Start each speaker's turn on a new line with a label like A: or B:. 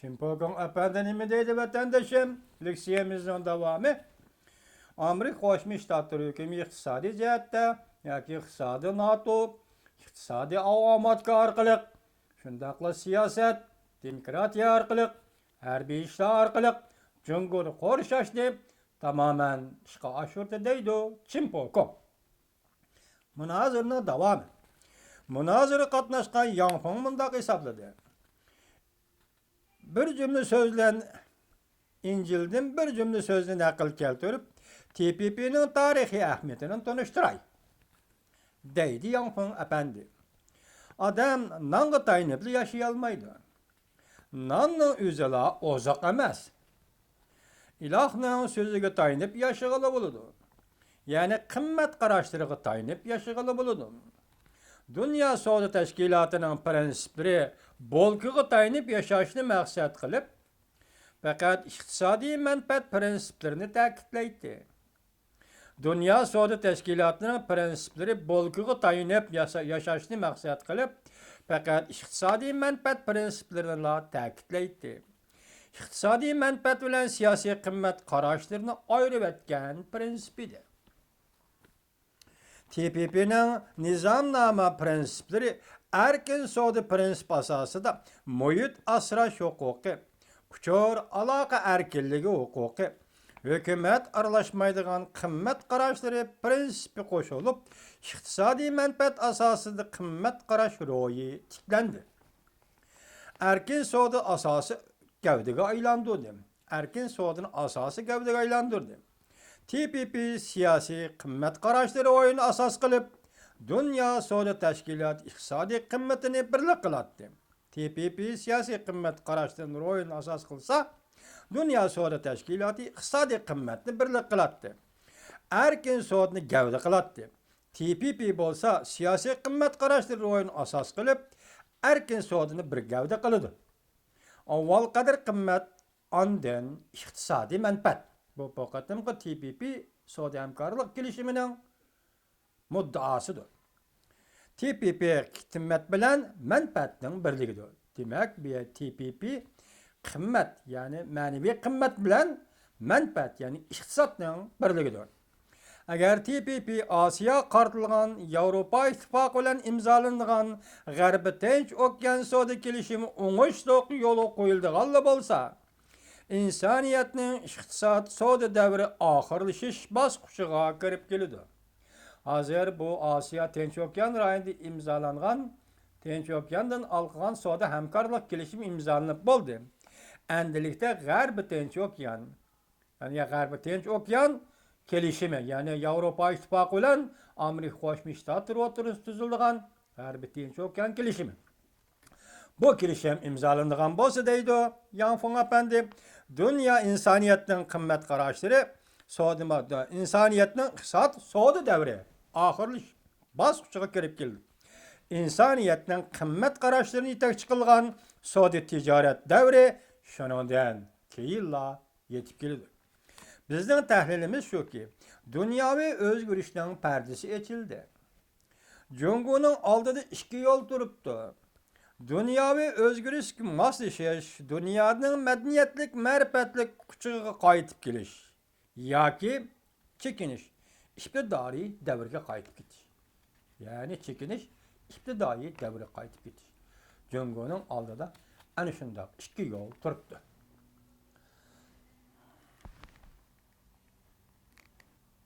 A: Çimpogon efendi mi deydi vatandaşım? Lüksiyemizin devamı. Amerika Qo'shma Shtatlar hükümü iqtisodiy jihatda yoki iqtisodiy NATO, iqtisodiy avomatga orqali, shundaqla siyosat, demokratiya orqali, harbiy ishlar orqali Jungoni qo'rshashni tamoman ishga oshirdi deydi Chimpokon. Munozirning davomi. Munozira qatnashgan Yanfeng mundaq hisobladi. Bir cümle sözlen İncil'den bir cümle sözle nakil keltirip TPP'nin tarihi ahmetini tanıştıray. Deydi Yanfeng efendi. Adam nanga taynıplı yaşayalmaydı. Nanның üzela ozak emas. İlahның sözüge taynıp yaşayalı buludu. Yani kımmet karaştırığı taynıp yaşayalı buludu. Dünya Savdo Teşkilatı'nın prensipleri bolkığı taynıp yaşayışını maksat kılıp, fakat iktisadi menfaat prensiplerini ta'kidlaydi. Dünya Savdo Teşkilatı'nın prensipleri bolkığı taynıp yaşayışını maksat kılıp, fakat iktisadi menfaat prensiplerini ta'kidlaydi. İktisadi menfaat bilen siyasi kımmet karaşlarını ayrı etken prensipidir. TPP'nin nizamnama prensipleri erkin savdo prensip asasida muhit asrash huquqi, uçur aloqa erkinligi huquqi, hukumat aralashmaydigan qimmat qarashlari prinsipi qo'shilib, iqtisodiy manfaat asosida qimmat qarash ro'yi tiklandi. Erkin savdo asosi gavdaga aylantirdi. Erkin savdoning asosi gavdaga aylantirdi. TPP siyasi qimmat qarashları oyunu asas qilib, Dünya Savdo Teşkilatı iqtisodiy qimmatini birlik qilatdi. TPP siyasi qimmat qarashlarını oyunu asas qilsa, Dünya Savdo Teşkilatı iqtisodiy qimmatni birlik qilatdi. Erkin savdoni gavda qilatdi. TPP bo'lsa siyasi qimmat qarashlarını oyunu asas qilib, erkin savdoni bir gavda qiladi. Avval qadar qimmat, ondan iqtisodiy manfaat. Bu faqatımqı TPP savdo hamkorlik kelishimining muddaosidir. TPP qimmat bilan manfaatning birligidir. Demak, bu TPP qimmat, ya'ni ma'naviy qimmat bilan manfaat, ya'ni iqtisodning birligidir. Agar TPP Osiyo qartilgan Yevropa ittifoqi bilan imzolangan G'arbiy Tinch okean savdo kelishimi o'ngishli yo'li qo'yildigan bo'lsa, insoniyatning iqtisod savdo davri oxirlashish bosqichiga kirib keladi. Hozir bu Osiyo Tinch okean rayonida imzolangan Tinch okeandan alqigan savdo hamkorlik kelishimi imzolanib bo'ldi. Endilikda G'arbiy Tinch okean, ya'ni G'arbiy Tinch okean kelishimi, ya'ni Yevropa ittifoqi bilan Amerika Qo'shma Shtatlar o'rtasida tuzilgan G'arbiy Tinch okean kelishimi. Bu kelishim imzolangan bo'lsa deydi Yanfeng efendi, dünya insoniyatning qimmat qarashlari insoniyatning iqtisod savdo davri oxirlash bosqichiga kirib keldi. İnsoniyatning qimmat qarashlarini yetakchi qilgan savdo tijorat davri shundan keyinla yetib keldi. Bizning tahlilimiz shuki, dunyoviy o'zgarishning pardasi ochildi. Jungoning oldida ikki yo'l turibdi. Dunyoviy o'zgarishga moslashish, dunyoning madaniyatlik, ma'rifatlik kuchiga qaytib kelish yoki chekinish, iqtidoriy davrga qaytib ketish. Ya'ni chekinish, iqtidoriy davrga qaytib ketish. Jungoning oldida ana shunday ikki yo'l turibdi.